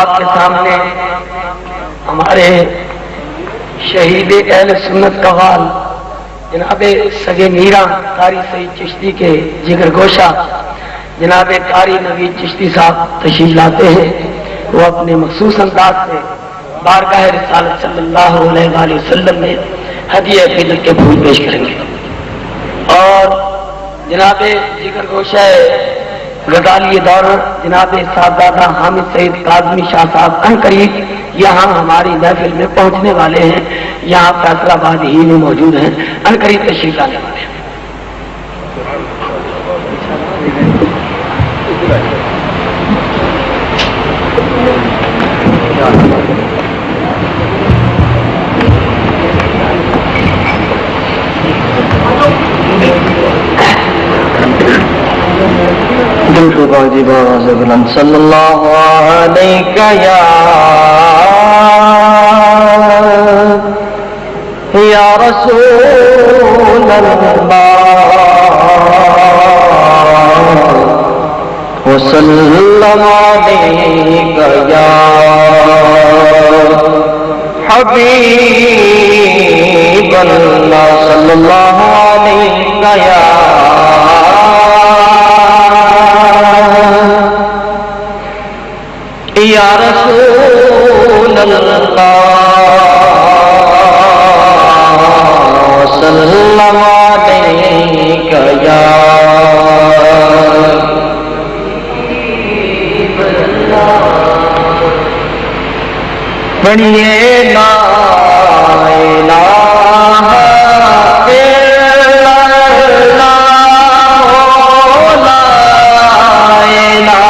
آپ کے سامنے ہمارے شہید اہل سنت قوال جناب سگے میرا قاری سعید چشتی کے جگر گوشہ جناب قاری نوید چشتی صاحب تشریف لاتے ہیں. وہ اپنے مخصوص انداز سے بارگاہ رسالت صلی اللہ علیہ وآلہ وسلم میں ہدیہ عقیدت کے پھول پیش کریں گے. اور جناب جگر گوشہ غزالی دور جناب صاحبزادہ حامد سعید کاظمی شاہ صاحب ان قریب یہاں ہماری محفل میں پہنچنے والے ہیں. یہاں فیصلہ آباد ہی میں موجود ہیں، ان قریب تشریف لانے والے ہیں. صلی اللہ علیہ یا رسول اللہ وسلم علیک یا حبیب اللہ صلی اللہ علیہ یا رسول اللہ وسلم علیک یا پڑھیے لا الہ الا اللہ لا الہ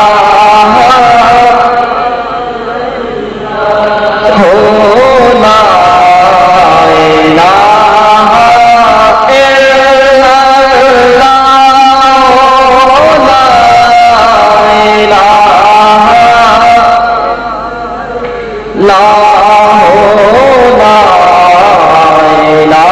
ہو لا الہ الا اللہ لا الہ لا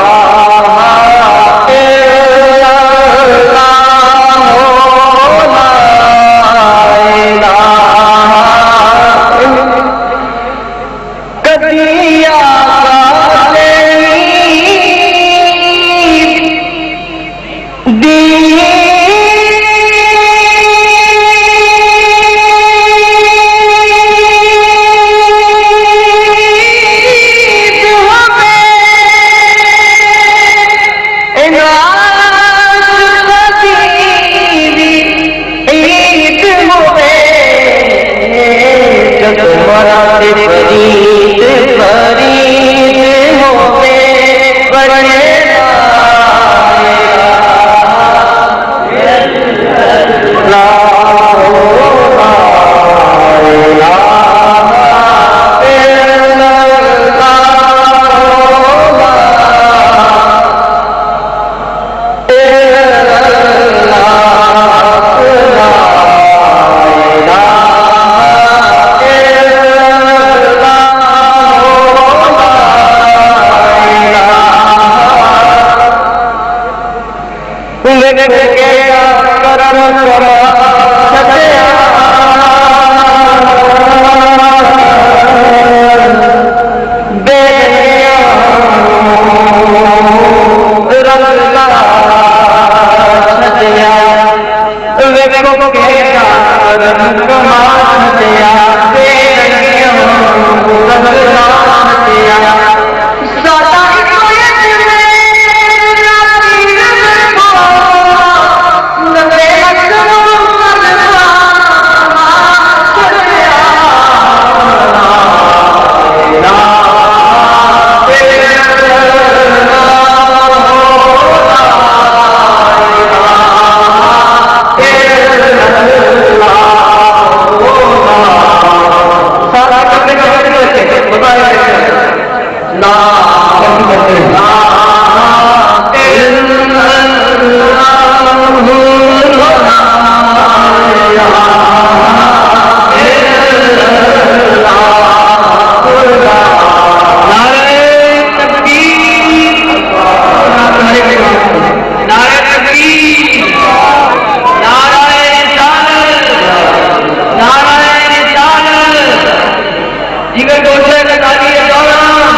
جگر گوشے کا دالی دوران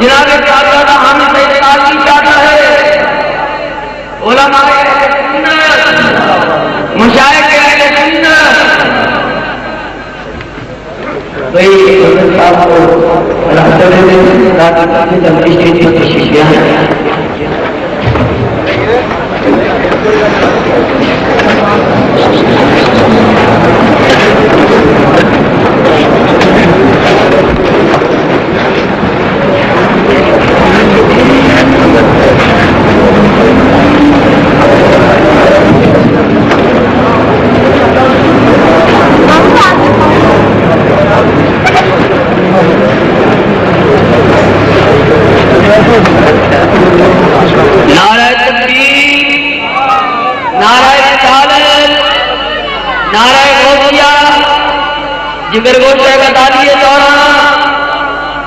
جناب صاحبزادہ حامد سید قاضی چاہتا ہے علماء اہل سنت مشائخ اہل سنت بھائی صاحب کو راستے میں کافی جلدی اسٹیج پر تشریف لے آئے نعرہ تکبیر، نعرہ رسالت، نعرہ غوثیہ، جگر گوشے کا دالی دوران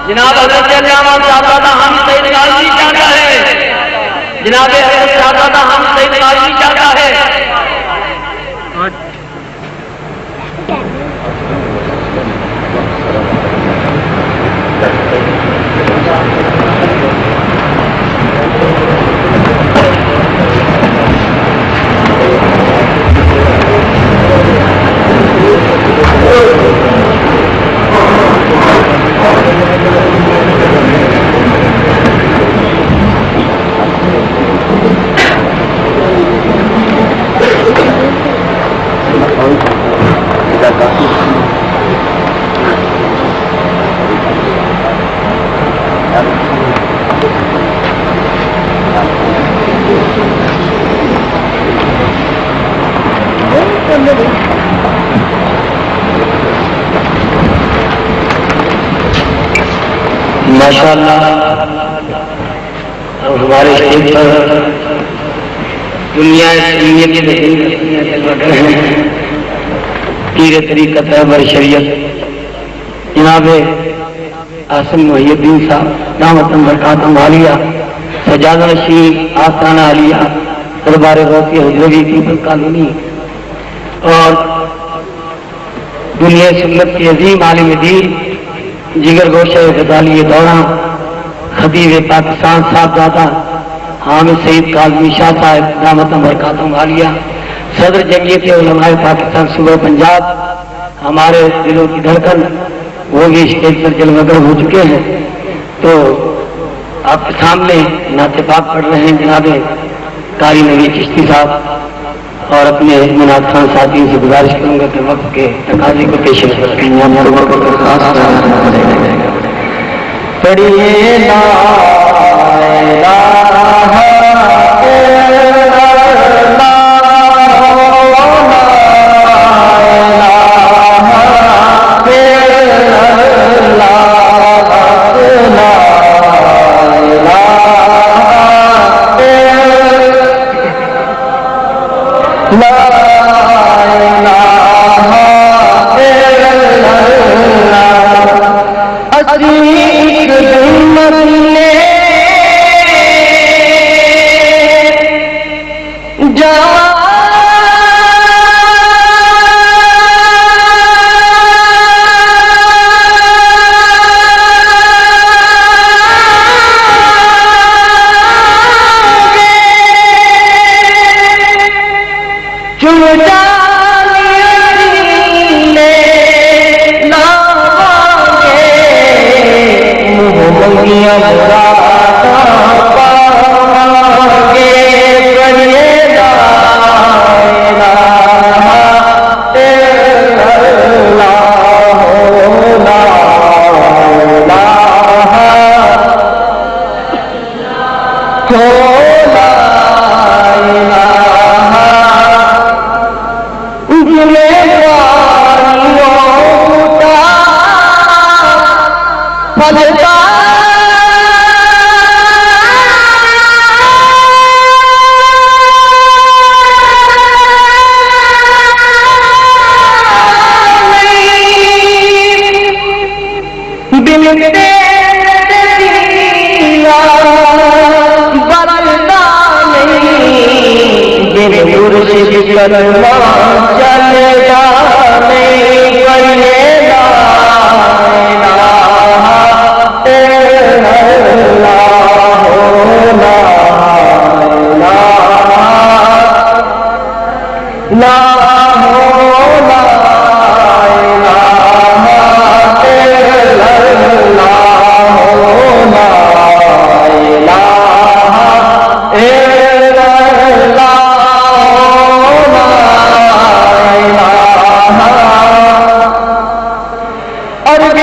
جناب حضرت علامہ صاحبزادہ حامد سید قاضی چاہتا ہے، جناب حضرت صاحبزادہ حامد سید قاضی چاہتا ہے ماشاءاللہ ہمارے اسٹیج پر دنیا پیر طریقت رہبر شریعت جناب آسم محی الدین صاحب دامت برکاتہم عالیہ سجادہ شریف آستانہ عالیہ دربار غوثیہ حضوری کی کالونی اور دنیا سنت کے عظیم عالم دین جگر گوشہ غزالی دوران خطیب پاکستان صاحبزادہ حامد سید کاظمی شاہ صاحب دامت برکاتہم عالیہ صدر جمعیت علماء پاکستان صوبہ پنجاب ہمارے دلوں کی دھڑکن وہ بھی اسٹیج پر جلوگر ہو چکے ہیں تو آپ کے سامنے نعت پاک پڑھ رہے ہیں جناب قاری نبی چشتی صاحب اور اپنے مناد خان ساتھی سے گزارش کروں گا کہ وقت کے تقاضے کو پیش پڑھیے لا الہ چلے جانے اور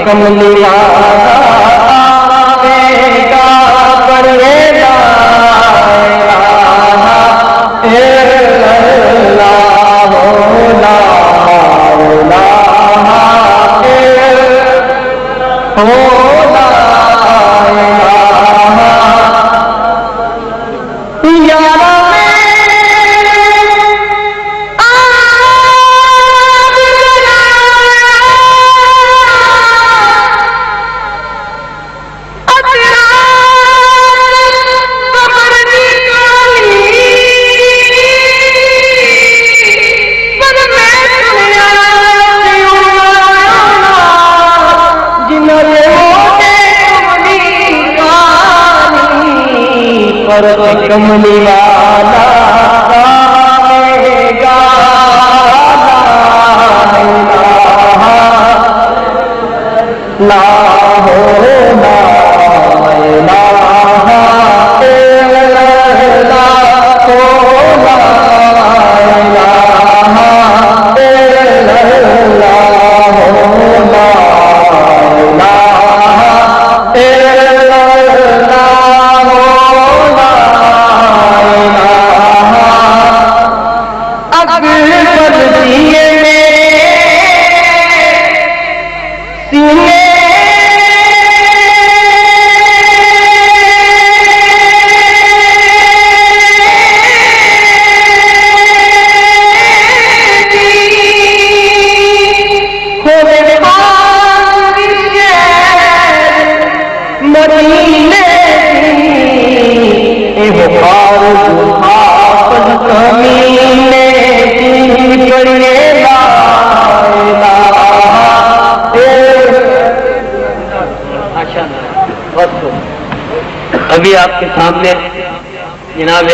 کملی والا آئے گا پڑھے لا الہ الا اللہ لا کملی والا آئے گا لا ابھی آپ کے سامنے جناب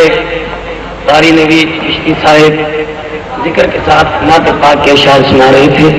قاری نوید چشتی صاحب ذکر کے ساتھ نعت پاک کے اشعار سنا رہے تھے.